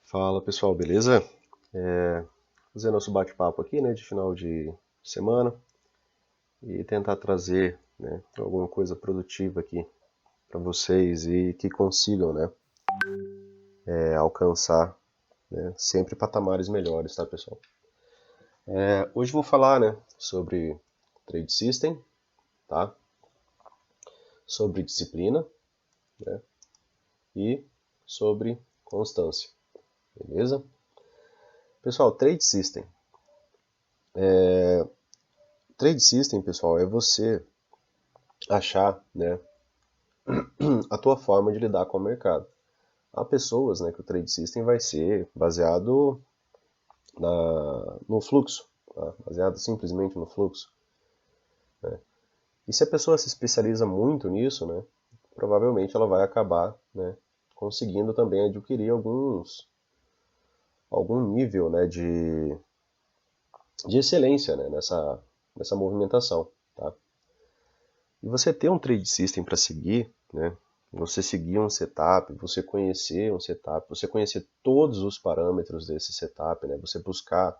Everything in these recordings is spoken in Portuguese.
Fala pessoal, beleza? Fazer nosso bate-papo aqui, né, de final de semana e tentar trazer, né, alguma coisa produtiva aqui para vocês e que consigam, né, alcançar, né, sempre patamares melhores, tá, pessoal? Hoje vou falar, né, sobre Trade System, tá? Sobre disciplina, né, e sobre constância, beleza? Pessoal, Trade System. Trade System, pessoal, é você achar, né, a tua forma de lidar com o mercado. Há pessoas, né, que o trade system vai ser baseado no fluxo, tá? Baseado simplesmente no fluxo. E se a pessoa se especializa muito nisso, né, provavelmente ela vai acabar, né, conseguindo também adquirir algum nível, né, de excelência, né, nessa movimentação. Tá? E você ter um trade system para seguir, né, você seguir um setup, você conhecer um setup, você conhecer todos os parâmetros desse setup, né, você buscar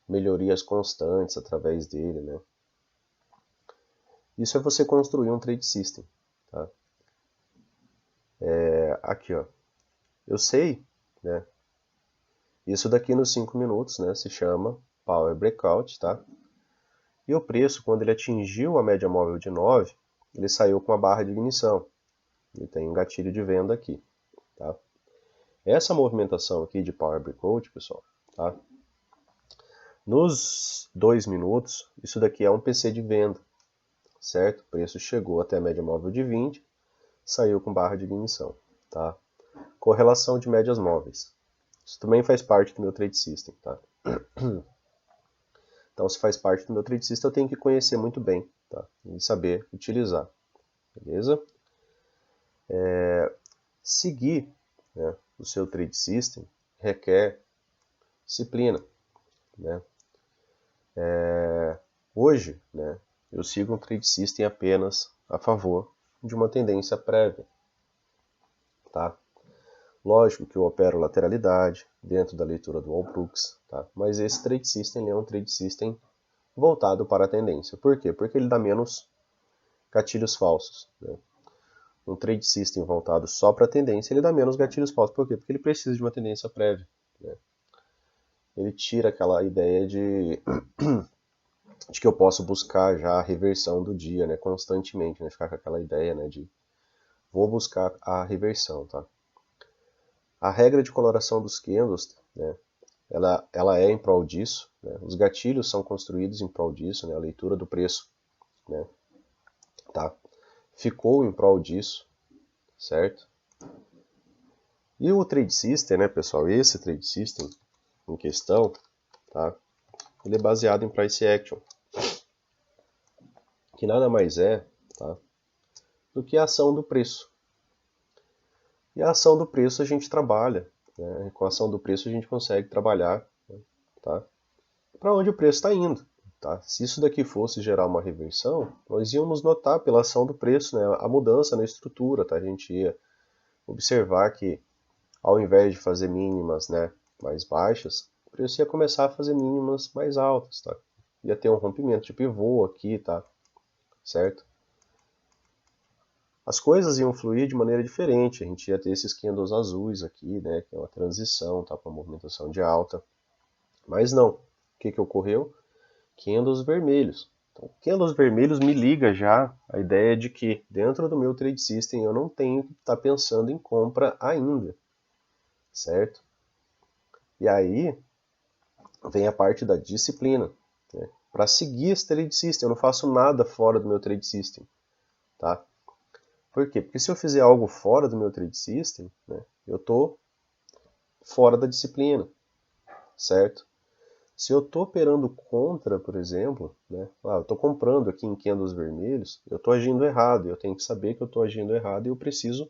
melhorias constantes através dele, né. Isso é você construir um trade system. Tá? Aqui, ó, eu sei, né, isso daqui nos 5 minutos, né, se chama Power Breakout, tá? E o preço, quando ele atingiu a média móvel de 9, ele saiu com a barra de ignição. Ele tem um gatilho de venda aqui, tá? Essa movimentação aqui de Power Breakout, pessoal, tá? Nos 2 minutos, isso daqui é um PC de venda, certo? O preço chegou até a média móvel de 20, saiu com barra de ignição, tá? Correlação de médias móveis. Isso também faz parte do meu trade system, tá? Então, se faz parte do meu trade system, eu tenho que conhecer muito bem, tá? E saber utilizar, beleza? Seguir, né, o seu trade system requer disciplina, né? Hoje, né, eu sigo um trade system apenas a favor de uma tendência prévia, tá? Lógico que eu opero lateralidade dentro da leitura do Allbrooks, tá? Mas esse trade system é um trade system voltado para a tendência. Por quê? Porque ele dá menos gatilhos falsos, né? Um trade system voltado só para a tendência, ele dá menos gatilhos falsos. Por quê? Porque ele precisa de uma tendência prévia, né? Ele tira aquela ideia de que eu posso buscar já a reversão do dia, né, constantemente, né, ficar com aquela ideia, né, de vou buscar a reversão, tá? A regra de coloração dos candles, né, ela é em prol disso, né? Os gatilhos são construídos em prol disso, né? A leitura do preço, né, tá? Ficou em prol disso, certo? E o trade system, né, pessoal, esse trade system em questão, tá? Ele é baseado em price action, que nada mais é, tá, do que a ação do preço. E a ação do preço a gente trabalha, né? Com a ação do preço a gente consegue trabalhar, né, tá, para onde o preço está indo. Tá? Se isso daqui fosse gerar uma reversão, nós íamos notar pela ação do preço, né, a mudança na estrutura. Tá? A gente ia observar que ao invés de fazer mínimas, né, mais baixas, o preço ia começar a fazer mínimas mais altas. Tá? Ia ter um rompimento de pivô aqui, tá? Certo? As coisas iam fluir de maneira diferente. A gente ia ter esses candles azuis aqui, né, que é uma transição, tá, para uma movimentação de alta. Mas não. O que ocorreu? Candles vermelhos. Então, candles vermelhos me liga já a ideia de que dentro do meu trade system eu não tenho que estar pensando em compra ainda, certo? E aí vem a parte da disciplina, né? Para seguir esse trade system, eu não faço nada fora do meu trade system, tá? Por quê? Porque se eu fizer algo fora do meu trade system, né, eu estou fora da disciplina, certo? Se eu estou operando contra, por exemplo, né, eu estou comprando aqui em candles vermelhos, eu estou agindo errado, eu tenho que saber que eu estou agindo errado e eu preciso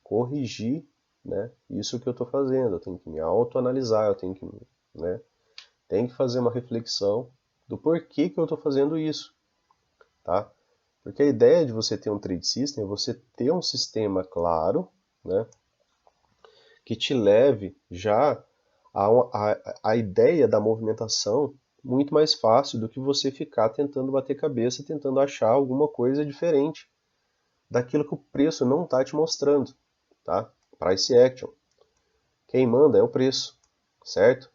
corrigir, né, isso que eu estou fazendo, eu tenho que me autoanalisar, eu tenho que fazer uma reflexão do porquê que eu estou fazendo isso, tá? Porque a ideia de você ter um trade system é você ter um sistema claro, né, que te leve já a ideia da movimentação muito mais fácil do que você ficar tentando bater cabeça, tentando achar alguma coisa diferente daquilo que o preço não está te mostrando, tá? Price action. Quem manda é o preço, certo?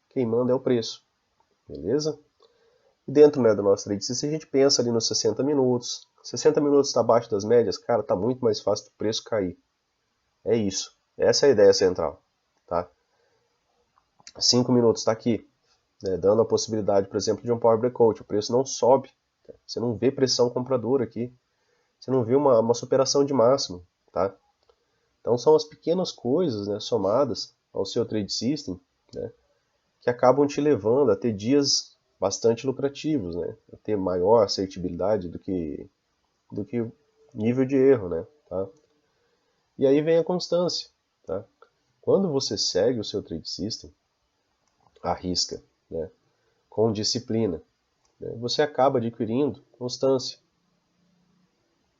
Quem manda é o preço, beleza? E dentro, né, do nosso trade system, a gente pensa ali nos 60 minutos. 60 minutos está abaixo das médias, cara, tá muito mais fácil do preço cair. É isso. Essa é a ideia central, tá? 5 minutos está aqui, né, dando a possibilidade, por exemplo, de um power breakout. O preço não sobe, você não vê pressão compradora aqui, você não vê uma superação de máximo, tá? Então são as pequenas coisas, né, somadas ao seu trade system, né, que acabam te levando a ter dias bastante lucrativos, né, a ter maior assertibilidade do que nível de erro, né, tá? E aí vem a constância, tá? Quando você segue o seu trade system, à risca, né, com disciplina, né, você acaba adquirindo constância,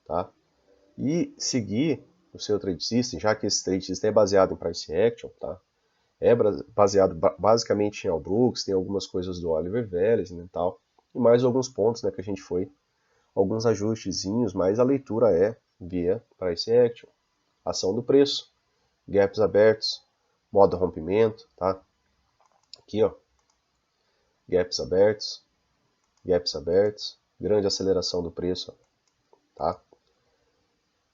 tá? E seguir o seu trade system, já que esse trade system é baseado em price action, tá? É baseado basicamente em Al Brooks, tem algumas coisas do Oliver Velez, né, tal, e mais alguns pontos, né, que a gente foi, alguns ajustezinhos, mas a leitura é via price action, ação do preço, gaps abertos, modo rompimento, tá? Aqui, ó, gaps abertos, grande aceleração do preço, tá?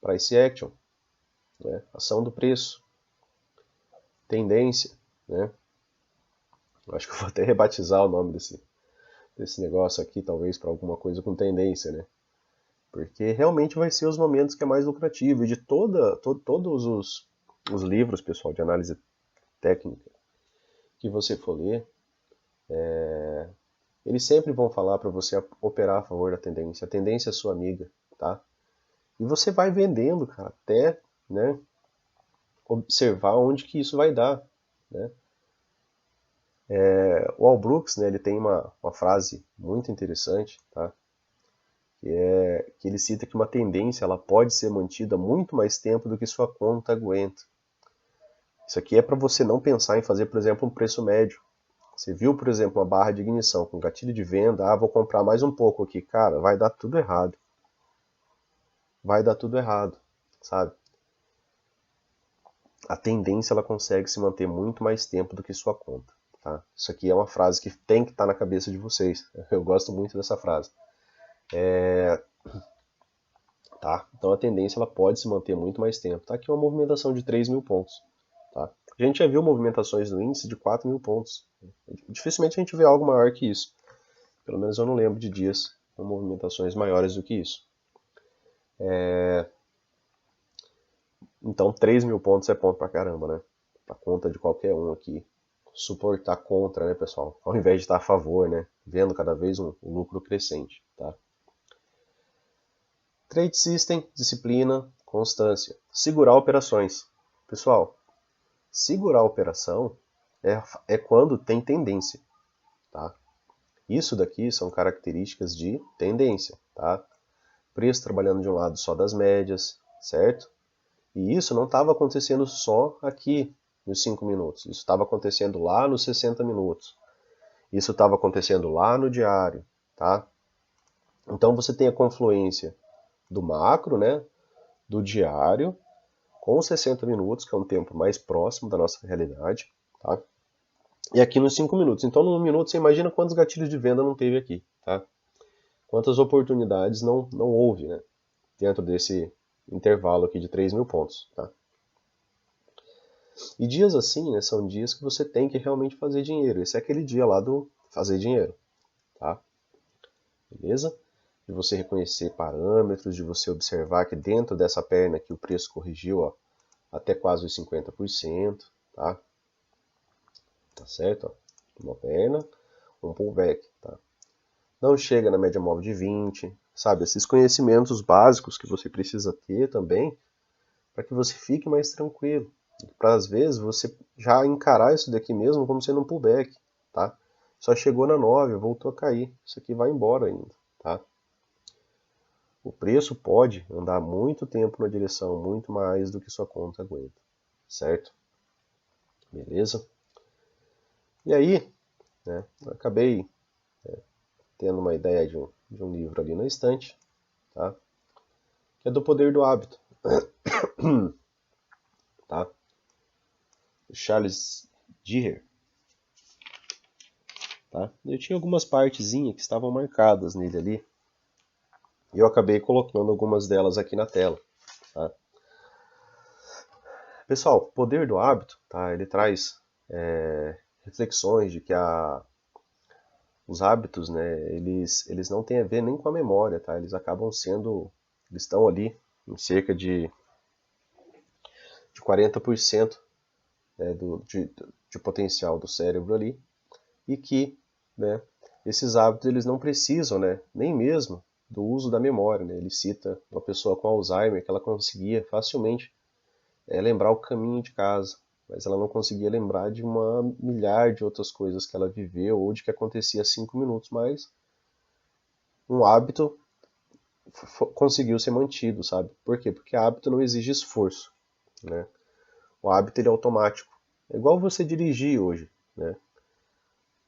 Price action, né? Ação do preço, tendência, né? Acho que eu vou até rebatizar o nome desse negócio aqui, talvez para alguma coisa com tendência, né? Porque realmente vai ser os momentos que é mais lucrativo. E de todos os livros, pessoal, de análise técnica que você for ler, eles sempre vão falar para você operar a favor da tendência. A tendência é sua amiga, tá? E você vai vendendo, cara, até, né, observar onde que isso vai dar, né? O Al Brooks, né, ele tem uma frase muito interessante, tá? Que ele cita que uma tendência ela pode ser mantida muito mais tempo do que sua conta aguenta. Isso aqui é para você não pensar em fazer, por exemplo, um preço médio. Você viu, por exemplo, uma barra de ignição com gatilho de venda, vou comprar mais um pouco aqui. Cara, vai dar tudo errado. Vai dar tudo errado, sabe? A tendência ela consegue se manter muito mais tempo do que sua conta, tá? Isso aqui é uma frase que tem que estar na cabeça de vocês. Eu gosto muito dessa frase. Tá? Então a tendência ela pode se manter muito mais tempo. Tá aqui uma movimentação de 3.000 pontos. Tá? A gente já viu movimentações no índice de 4.000 pontos. Dificilmente a gente vê algo maior que isso. Pelo menos eu não lembro de dias com movimentações maiores do que isso. Então 3.000 pontos é ponto pra caramba, né? Pra conta de qualquer um aqui. Suportar contra, né, pessoal? Ao invés de estar a favor, né? Vendo cada vez um lucro crescente, tá? Trade System, disciplina, constância. Segurar operações. Pessoal, segurar a operação é quando tem tendência, tá? Isso daqui são características de tendência, tá? Preço trabalhando de um lado só das médias, certo? E isso não estava acontecendo só aqui nos 5 minutos. Isso estava acontecendo lá nos 60 minutos. Isso estava acontecendo lá no diário, tá? Então você tem a confluência do macro, né? Do diário, com 60 minutos, que é um tempo mais próximo da nossa realidade, tá? E aqui nos 5 minutos. Então, num minuto, você imagina quantos gatilhos de venda não teve aqui, tá? Quantas oportunidades não houve, né? Dentro desse intervalo aqui de 3.000 pontos, tá? E dias assim, né, são dias que você tem que realmente fazer dinheiro. Esse é aquele dia lá do fazer dinheiro, tá? Beleza? De você reconhecer parâmetros, de você observar que dentro dessa perna aqui o preço corrigiu, ó, até quase os 50%, tá? Tá certo? Ó. Uma perna, um pullback, tá? Não chega na média móvel de 20, sabe? Esses conhecimentos básicos que você precisa ter também para que você fique mais tranquilo. Para às vezes você já encarar isso daqui mesmo como sendo um pullback, tá? Só chegou na 9, voltou a cair. Isso aqui vai embora ainda, tá? O preço pode andar muito tempo na direção, muito mais do que sua conta aguenta, certo? beleza? E aí, né, eu acabei tendo uma ideia de um livro ali na estante, tá? Que é do Poder do Hábito, tá? Charles Diher, tá? Eu tinha algumas partezinhas que estavam marcadas nele ali, e eu acabei colocando algumas delas aqui na tela, tá? Pessoal, o Poder do Hábito, tá? Ele traz reflexões de que os hábitos, né, eles não têm a ver nem com a memória, tá? Eles acabam sendo, eles estão ali em cerca de 40%, né, de potencial do cérebro ali, e que, né, esses hábitos eles não precisam, né, nem mesmo do uso da memória, né? Ele cita uma pessoa com Alzheimer que ela conseguia facilmente lembrar o caminho de casa, mas ela não conseguia lembrar de uma milhar de outras coisas que ela viveu ou de que acontecia há 5 minutos, mas um hábito conseguiu ser mantido, sabe? Por quê? Porque hábito não exige esforço, né? O hábito ele é automático. É igual você dirigir hoje, né?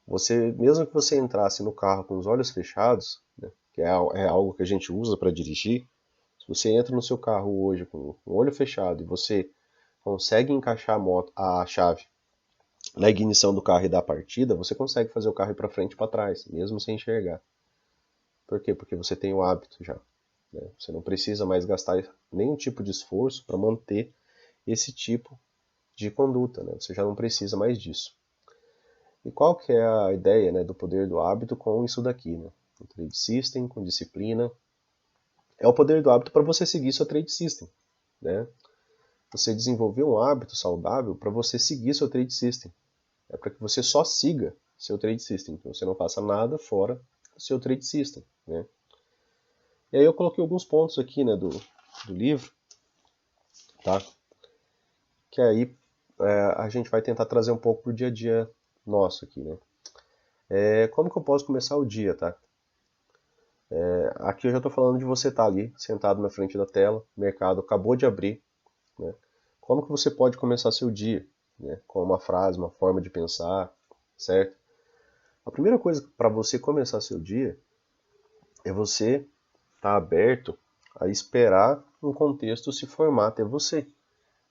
Você, mesmo que você entrasse no carro com os olhos fechados, né, que é algo que a gente usa para dirigir, se você entra no seu carro hoje com o olho fechado e você consegue encaixar a chave na ignição do carro e dar partida, você consegue fazer o carro ir para frente e para trás, mesmo sem enxergar. Por quê? Porque você tem o hábito já, né? Você não precisa mais gastar nenhum tipo de esforço para manter esse tipo de conduta, né? Você já não precisa mais disso. E qual que é a ideia, né, do poder do hábito com isso daqui, né? O Trade System, com disciplina. É o poder do hábito para você seguir seu Trade System, né? Você desenvolver um hábito saudável para você seguir seu Trade System. É para que você só siga seu Trade System, que você não faça nada fora do seu Trade System, né? E aí eu coloquei alguns pontos aqui, né, do livro, tá? Que aí a gente vai tentar trazer um pouco pro dia a dia nosso aqui, né? Como que eu posso começar o dia, tá? Aqui eu já estou falando de você estar ali, sentado na frente da tela, o mercado acabou de abrir, né? Como que você pode começar seu dia, né? Com uma frase, uma forma de pensar, certo? A primeira coisa para você começar seu dia é você estar aberto a esperar um contexto se formar até você.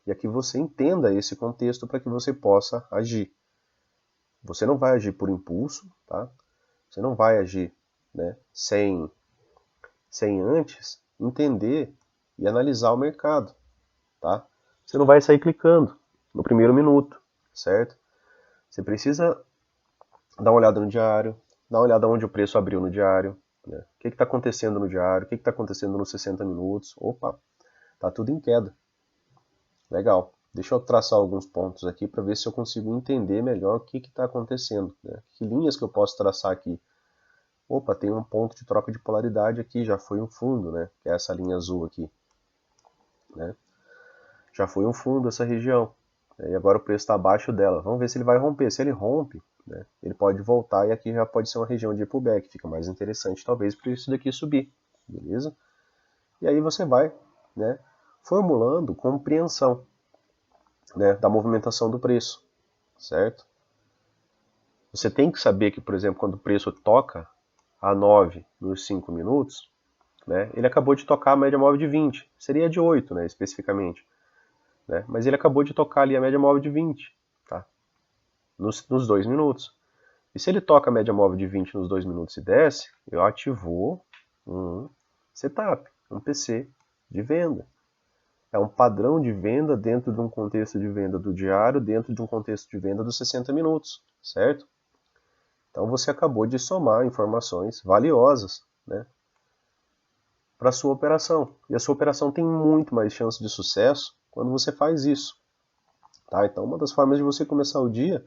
E aqui você entenda esse contexto para que você possa agir. Você não vai agir por impulso, tá? Você não vai agir, né, sem antes entender e analisar o mercado, tá? Você não vai sair clicando no primeiro minuto, certo? Você precisa dar uma olhada no diário, dar uma olhada onde o preço abriu no diário, né? O que está acontecendo no diário, o que está acontecendo nos 60 minutos. Opa, tá tudo em queda. Legal. Deixa eu traçar alguns pontos aqui para ver se eu consigo entender melhor o que está acontecendo, né? Que linhas que eu posso traçar aqui. Opa, tem um ponto de troca de polaridade aqui, já foi um fundo, né? Que é essa linha azul aqui, né? Já foi um fundo essa região, né? E agora o preço está abaixo dela. Vamos ver se ele vai romper. Se ele rompe, né, ele pode voltar e aqui já pode ser uma região de pullback. Fica mais interessante talvez para isso daqui subir, beleza? E aí você vai, né, formulando compreensão, né, da movimentação do preço, certo? Você tem que saber que, por exemplo, quando o preço toca a 9 nos 5 minutos, né, ele acabou de tocar a média móvel de 20, seria de 8, né, especificamente, né, mas ele acabou de tocar ali a média móvel de 20, tá, nos 2 minutos. E se ele toca a média móvel de 20 nos 2 minutos e desce, eu ativou um setup, um PC de venda. É um padrão de venda dentro de um contexto de venda do diário, dentro de um contexto de venda dos 60 minutos, certo? Então você acabou de somar informações valiosas, né, para a sua operação. E a sua operação tem muito mais chance de sucesso quando você faz isso. Tá? Então uma das formas de você começar o dia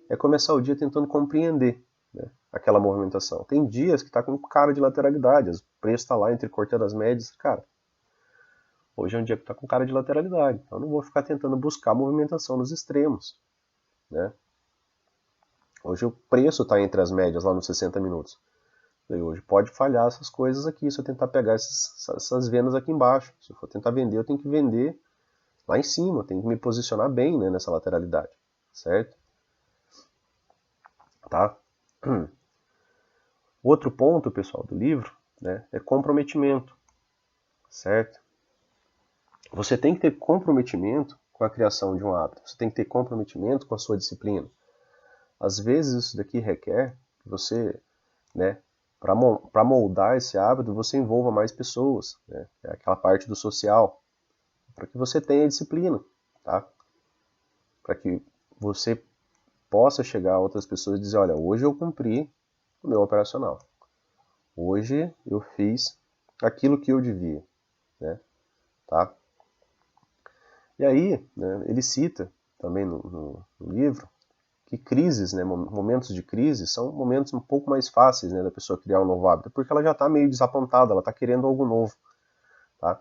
é começar o dia tentando compreender, né, aquela movimentação. Tem dias que está com cara de lateralidade, o preço está lá entrecortando as médias. Cara, hoje é um dia que está com cara de lateralidade, então eu não vou ficar tentando buscar movimentação nos extremos, né? Hoje o preço está entre as médias lá nos 60 minutos. E hoje pode falhar essas coisas aqui, se eu tentar pegar essas vendas aqui embaixo. Se eu for tentar vender, eu tenho que vender lá em cima, eu tenho que me posicionar bem, né, nessa lateralidade. certo? Tá? Outro ponto, pessoal, do livro, né, é comprometimento, certo? Você tem que ter comprometimento com a criação de um hábito, você tem que ter comprometimento com a sua disciplina. Às vezes isso daqui requer que você, né, para moldar esse hábito, você envolva mais pessoas, né? É aquela parte do social, para que você tenha disciplina, tá? Para que você possa chegar a outras pessoas e dizer, olha, hoje eu cumpri o meu operacional. Hoje eu fiz aquilo que eu devia, né? Tá? E aí, né, ele cita também no livro que crises, né, momentos de crise, são momentos um pouco mais fáceis, né, da pessoa criar um novo hábito, porque ela já está meio desapontada, ela está querendo algo novo. Tá?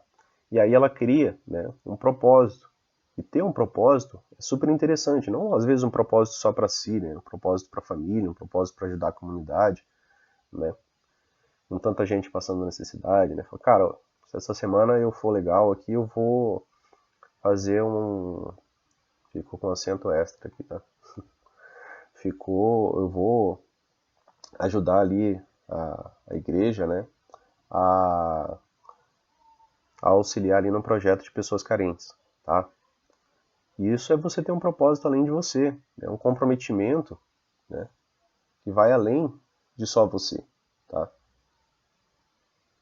E aí ela cria, né, um propósito. E ter um propósito é super interessante, não às vezes um propósito só para si, né, um propósito para a família, um propósito para ajudar a comunidade, né, com tanta gente passando necessidade, né, fala, cara, se essa semana eu for legal aqui, eu vou fazer um... Ficou com acento extra aqui, tá? Eu vou ajudar ali a igreja, né, a, a auxiliar ali no projeto de pessoas carentes, tá? E isso é você ter um propósito além de você, é um comprometimento, né, que vai além de só você, tá?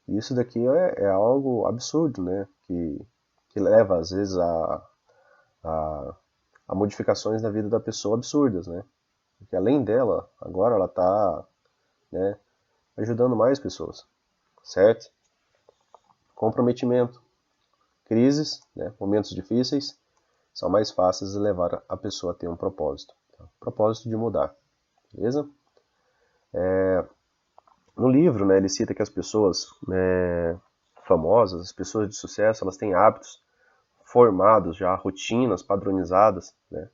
E isso daqui é algo absurdo, né, que leva às vezes a, a modificações na vida da pessoa absurdas, né? Porque além dela, agora ela está, né, ajudando mais pessoas, certo? Comprometimento, crises, né, momentos difíceis, são mais fáceis de levar a pessoa a ter um propósito. Tá? Propósito de mudar, beleza? No livro, né, ele cita que as pessoas, né, famosas, as pessoas de sucesso, elas têm hábitos formados já, rotinas padronizadas, né?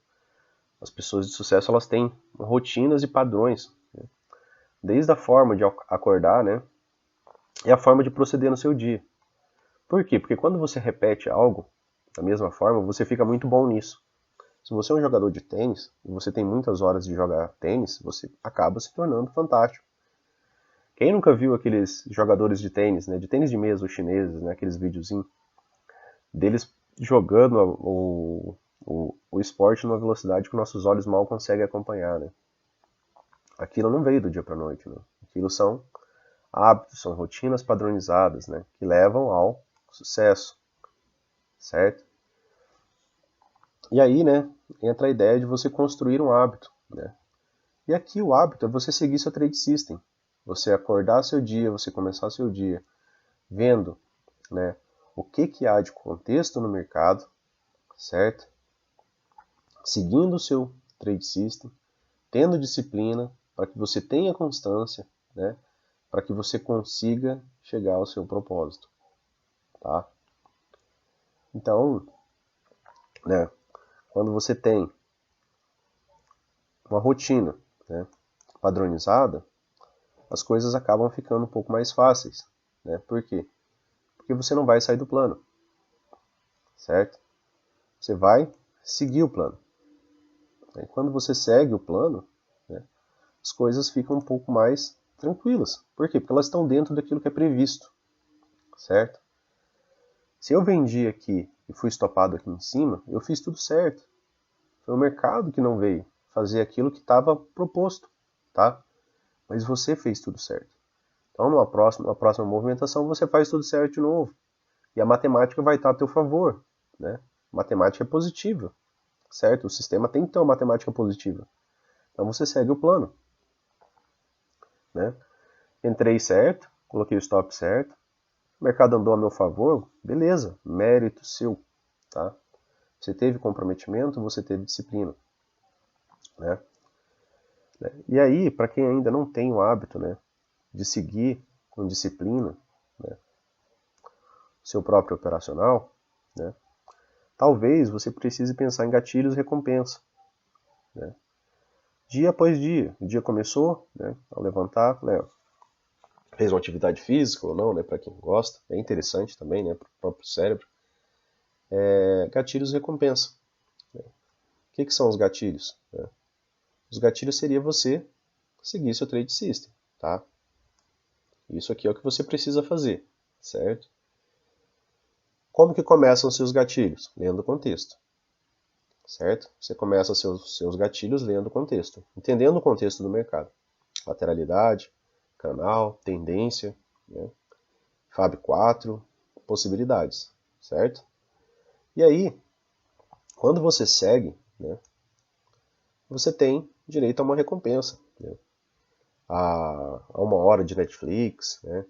As pessoas de sucesso, elas têm rotinas e padrões, né? Desde a forma de acordar, né, e a forma de proceder no seu dia. Por quê? Porque quando você repete algo da mesma forma, você fica muito bom nisso. Se você é um jogador de tênis e você tem muitas horas de jogar tênis, você acaba se tornando fantástico. Quem nunca viu aqueles jogadores de tênis, né, de tênis de mesa, os chineses, né, aqueles videozinhos deles jogando o esporte numa velocidade que nossos olhos mal conseguem acompanhar, né? Aquilo não veio do dia para a noite, né? Aquilo são hábitos, são rotinas padronizadas, né, que levam ao sucesso, certo? E aí, né, entra a ideia de você construir um hábito, né? E aqui o hábito é você seguir seu trade system, você acordar seu dia, você começar seu dia vendo, né, o que há de contexto no mercado, certo? Seguindo o seu trade system, tendo disciplina, para que você tenha constância, né, para que você consiga chegar ao seu propósito, tá? Então, né, quando você tem uma rotina, né, padronizada, as coisas acabam ficando um pouco mais fáceis, né? Por quê? Porque você não vai sair do plano, certo? Você vai seguir o plano. E quando você segue o plano, né, as coisas ficam um pouco mais tranquilas. Por quê? Porque elas estão dentro daquilo que é previsto, certo? Se eu vendi aqui e fui estopado aqui em cima, eu fiz tudo certo. Foi o mercado que não veio fazer aquilo que estava proposto, tá? Mas você fez tudo certo. Então, numa próxima movimentação, você faz tudo certo de novo. E a matemática vai estar a teu favor, né? Matemática é positiva, certo? O sistema tem que ter uma matemática positiva. Então você segue o plano, né? Entrei certo, coloquei o stop certo, o mercado andou a meu favor, beleza, mérito seu, tá? Você teve comprometimento, você teve disciplina, né? E aí, para quem ainda não tem o hábito, né, de seguir com disciplina, né, seu próprio operacional, né, talvez você precise pensar em gatilhos e recompensa, né? Dia após dia. O dia começou, né, ao levantar, né, fez uma atividade física ou não, né, para quem gosta, é interessante também, né, para o próprio cérebro. Gatilhos e recompensa. O que são os gatilhos? Os gatilhos seria você seguir seu trade system, tá? Isso aqui é o que você precisa fazer, certo? Como que começam os seus gatilhos? Lendo o contexto, certo? Você começa seus gatilhos lendo o contexto, entendendo o contexto do mercado. Lateralidade, canal, tendência, né? FAB 4, possibilidades, certo? E aí, quando você segue, né, você tem direito a uma recompensa, né? A 1 hora de Netflix, né?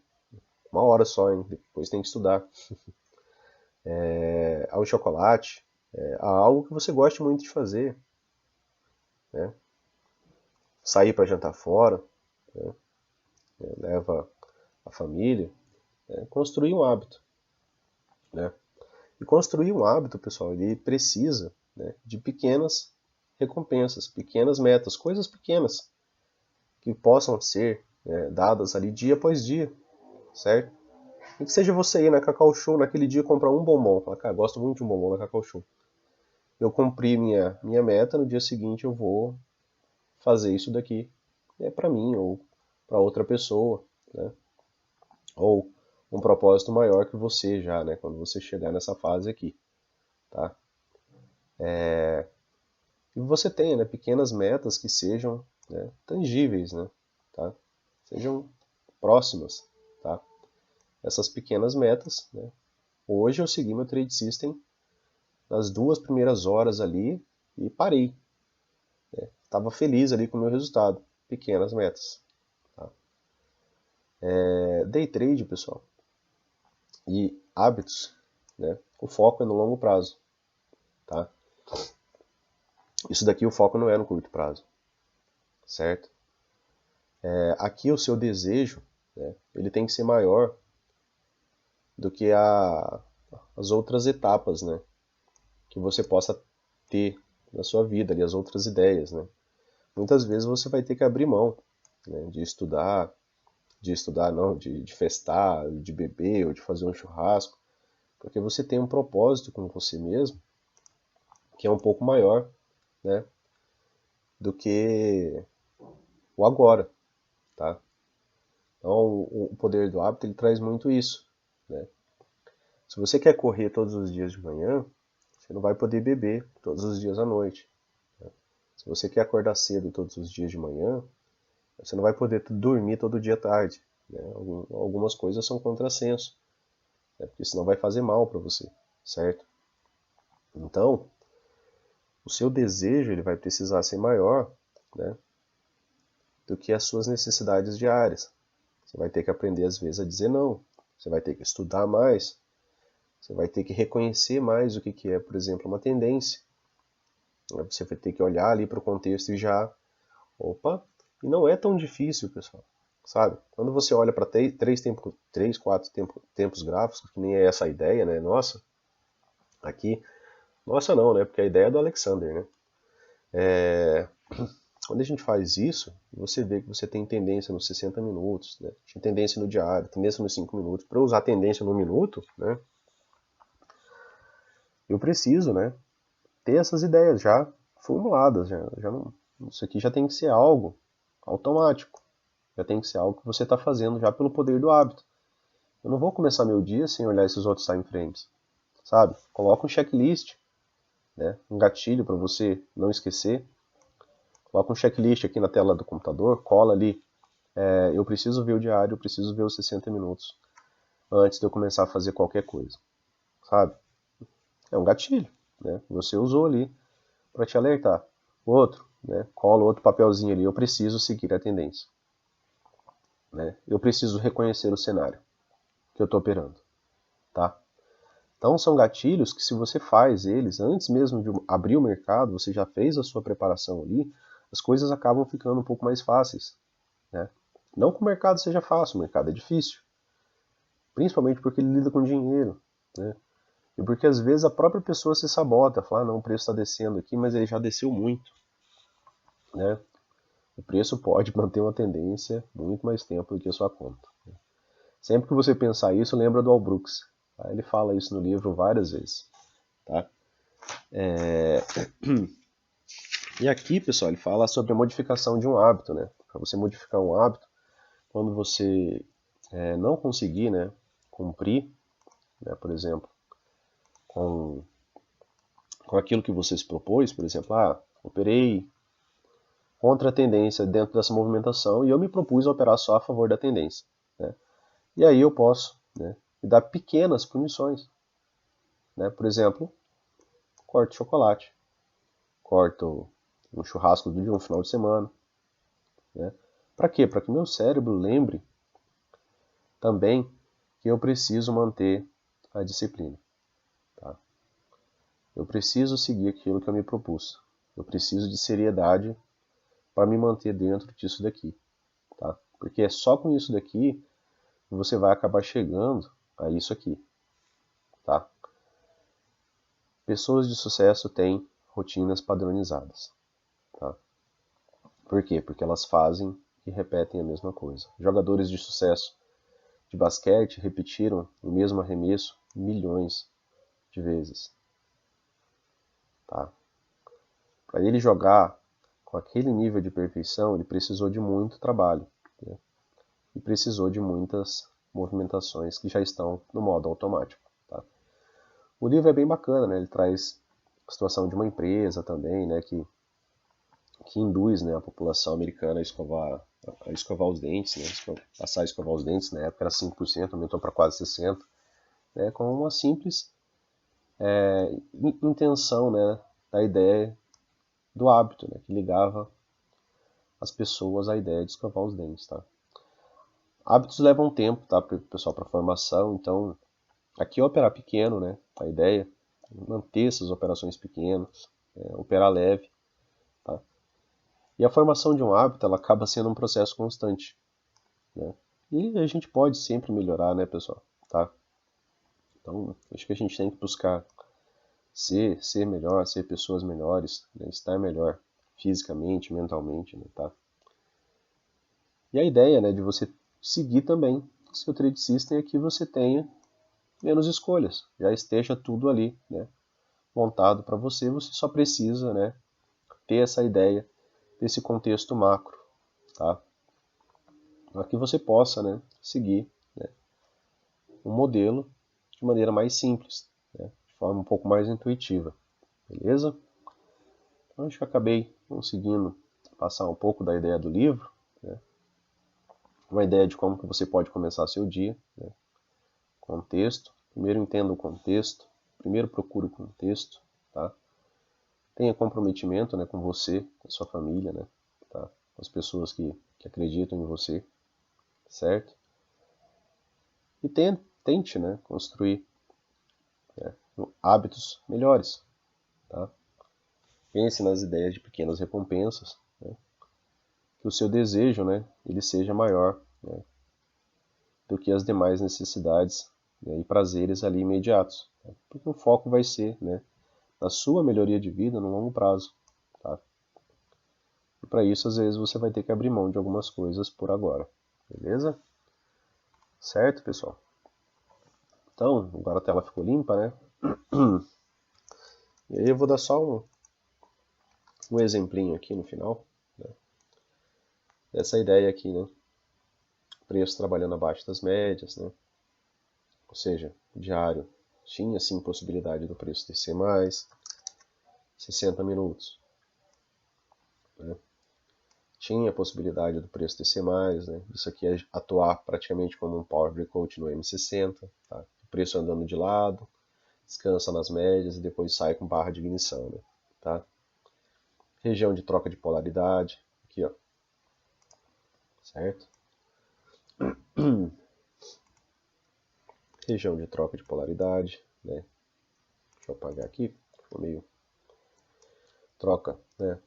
1 hora só, hein? Depois tem que estudar. A um chocolate, a algo que você goste muito de fazer, né? Sair para jantar fora, né? Leva a família, né? Construir um hábito, né? E construir um hábito, pessoal, ele precisa, né, de pequenas recompensas, pequenas metas, coisas pequenas que possam ser, né, dadas ali dia após dia, certo? E que seja você ir na Cacau Show naquele dia comprar um bombom. Falar, cara, gosto muito de um bombom na Cacau Show. Eu cumpri minha meta, no dia seguinte eu vou fazer isso daqui, para mim ou para outra pessoa, né? Ou um propósito maior que você já, né? Quando você chegar nessa fase aqui, tá? E você tenha, né, pequenas metas que sejam, né, tangíveis, né? Tá? Sejam próximas, tá? Essas pequenas metas, né? Hoje eu segui meu trade system nas 2 primeiras horas ali e parei. Estava feliz ali com o meu resultado. Pequenas metas. Tá? Day trade, pessoal, e hábitos, né? O foco é no longo prazo. Tá? Isso daqui o foco não é no curto prazo. Certo? Aqui o seu desejo, né, ele tem que ser maior do que as outras etapas, né, que você possa ter na sua vida, ali, as outras ideias, né. Muitas vezes você vai ter que abrir mão, né, de estudar não, de festar, de beber ou de fazer um churrasco, porque você tem um propósito com você mesmo que é um pouco maior, né, do que o agora, tá? Então o poder do hábito ele traz muito isso, né? Se você quer correr todos os dias de manhã, você não vai poder beber todos os dias à noite. Né? Se você quer acordar cedo todos os dias de manhã, você não vai poder dormir todo dia à tarde. Né? Algumas coisas são contrassenso, né? Porque senão vai fazer mal para você, certo? Então, o seu desejo ele vai precisar ser maior, né, do que as suas necessidades diárias. Você vai ter que aprender às vezes a dizer não. Você vai ter que estudar mais. Você vai ter que reconhecer mais o que é, por exemplo, uma tendência. Você vai ter que olhar ali para o contexto e já... Opa! E não é tão difícil, pessoal. Sabe? Quando você olha para 4 tempos gráficos, que nem é essa a ideia, né? Nossa, aqui... Nossa não, né? Porque a ideia é do Alexander, né? Quando a gente faz isso, você vê que você tem tendência nos 60 minutos, né? Tem tendência no diário, tendência nos 5 minutos. Para usar tendência no minuto, né? Eu preciso, né, ter essas ideias já formuladas. Já não, isso aqui já tem que ser algo automático. Já tem que ser algo que você está fazendo já pelo poder do hábito. Eu não vou começar meu dia sem olhar esses outros time frames. Sabe? Coloca um checklist, né, um gatilho para você não esquecer. Coloca um checklist aqui na tela do computador, cola ali. Eu preciso ver o diário, eu preciso ver os 60 minutos antes de eu começar a fazer qualquer coisa. Sabe? É um gatilho, né? Você usou ali para te alertar. Outro, né? Cola outro papelzinho ali. Eu preciso seguir a tendência. Né? Eu preciso reconhecer o cenário que eu estou operando. Tá? Então são gatilhos que se você faz eles antes mesmo de abrir o mercado, você já fez a sua preparação ali, as coisas acabam ficando um pouco mais fáceis. Né? Não que o mercado seja fácil, o mercado é difícil. Principalmente porque ele lida com dinheiro. Né? E porque às vezes a própria pessoa se sabota, fala, não, o preço está descendo aqui, mas ele já desceu muito. Né? O preço pode manter uma tendência muito mais tempo do que a sua conta. Sempre que você pensar isso, lembra do Al Brooks. Tá? Ele fala isso no livro várias vezes. Tá? E aqui, pessoal, ele fala sobre a modificação de um hábito, né? Para você modificar um hábito, quando você não conseguir, né, cumprir, né, por exemplo, com, com aquilo que você se propôs, por exemplo, operei contra a tendência dentro dessa movimentação e eu me propus a operar só a favor da tendência, né? E aí eu posso, né, me dar pequenas punições, né? Por exemplo, corto chocolate, corto um churrasco de um final de semana, né? Para quê? Para que meu cérebro lembre também que eu preciso manter a disciplina. Tá? Eu preciso seguir aquilo que eu me propus. Eu preciso de seriedade para me manter dentro disso daqui. Tá? Porque é só com isso daqui que você vai acabar chegando a isso aqui. Tá? Pessoas de sucesso têm rotinas padronizadas. Tá? Por quê? Porque elas fazem e repetem a mesma coisa. Jogadores de sucesso de basquete repetiram o mesmo arremesso milhões de vezes. Tá? Para ele jogar com aquele nível de perfeição, ele precisou de muito trabalho, né? E precisou de muitas movimentações que já estão no modo automático. Tá? O livro é bem bacana, né? Ele traz a situação de uma empresa também, né? Que induz, né, a população americana a escovar os dentes, né? Passar a escovar os dentes, na época era 5%, aumentou para quase 60%, né? Com uma simples intenção, né, da ideia do hábito, né, que ligava as pessoas à ideia de escovar os dentes, tá? Hábitos levam tempo, tá, pessoal, para formação, então aqui é operar pequeno, né? A ideia é manter essas operações pequenas, operar leve, tá? E a formação de um hábito, ela acaba sendo um processo constante, né? E a gente pode sempre melhorar, né, pessoal, tá? Então, acho que a gente tem que buscar ser melhor, ser pessoas melhores, né? Estar melhor fisicamente, mentalmente, né, tá? E a ideia, né, de você seguir também o seu trade system é que você tenha menos escolhas, já esteja tudo ali, né, montado para você, você só precisa, né, ter essa ideia desse contexto macro, tá? Para que você possa, né, seguir, né, um modelo de maneira mais simples, né, de forma um pouco mais intuitiva, beleza? Então, acho que eu acabei conseguindo passar um pouco da ideia do livro, né, uma ideia de como que você pode começar seu dia, né, contexto, primeiro entenda o contexto, primeiro procure o contexto, tá? Tenha comprometimento, né, com você, com a sua família, né, tá? Com as pessoas que acreditam em você, certo? E tente, né, construir, né, hábitos melhores, tá? Pense nas ideias de pequenas recompensas, né, que o seu desejo, né, ele seja maior, né, do que as demais necessidades, né, e prazeres ali imediatos, tá? Porque o foco vai ser, né, na sua melhoria de vida no longo prazo, tá? E para isso, às vezes, você vai ter que abrir mão de algumas coisas por agora, beleza? Certo, pessoal? Então, agora a tela ficou limpa, né? E aí eu vou dar só um exemplinho aqui no final, né, dessa ideia aqui, né? Preço trabalhando abaixo das médias, né? Ou seja, diário tinha sim possibilidade do preço descer mais, 60 minutos, né? Tinha a possibilidade do preço descer mais, né? Isso aqui é atuar praticamente como um power breakout no M60, tá? O preço andando de lado, descansa nas médias e depois sai com barra de ignição, né? Tá? Região de troca de polaridade, aqui ó, certo? Região de troca de polaridade, né? Deixa eu apagar aqui, ficou meio troca, né?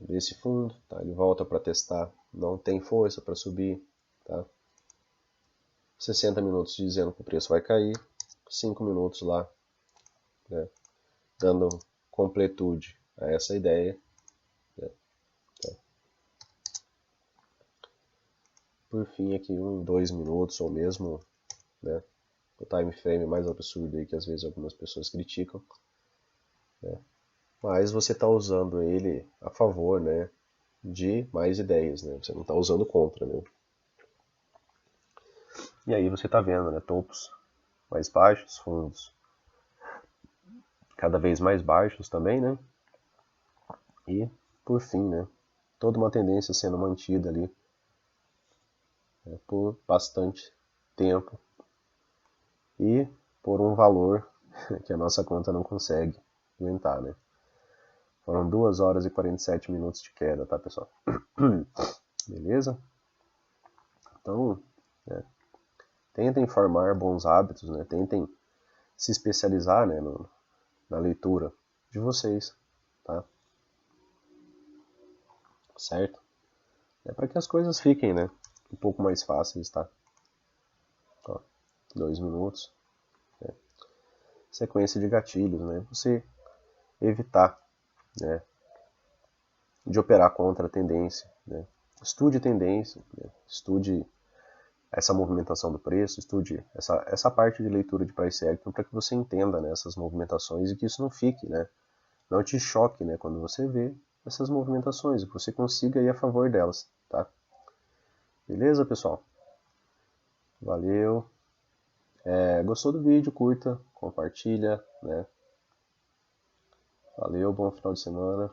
Desse fundo, tá? Ele volta para testar, não tem força para subir, tá? 60 minutos dizendo que o preço vai cair, 5 minutos lá, né, dando completude a essa ideia, né, tá? Por fim aqui 2 minutos ou mesmo, né, o time frame mais absurdo aí que às vezes algumas pessoas criticam, né? mas você está usando ele a favor, né, de mais ideias, né? Você não está usando contra, né? E aí você está vendo, né, topos mais baixos, fundos cada vez mais baixos também, né? E, por fim, né, toda uma tendência sendo mantida ali, né, por bastante tempo e por um valor que a nossa conta não consegue aguentar, né? Foram 2 horas e 47 minutos de queda, tá, pessoal? Beleza? Então, né, tentem formar bons hábitos, né? Tentem se especializar, né, na leitura de vocês, tá? Certo? É para que as coisas fiquem, né, um pouco mais fáceis, tá? Ó, 2 minutos. Né? Sequência de gatilhos, né? Você evitar, né, de operar contra a tendência, né? Estude tendência, né? Estude essa movimentação do preço, estude essa parte de leitura de price action para que você entenda, né, essas movimentações e que isso não fique, né, não te choque, né, quando você vê essas movimentações e que você consiga ir a favor delas, tá? Beleza, pessoal? Valeu. Gostou do vídeo? Curta, compartilha, né? Valeu, bom final de semana.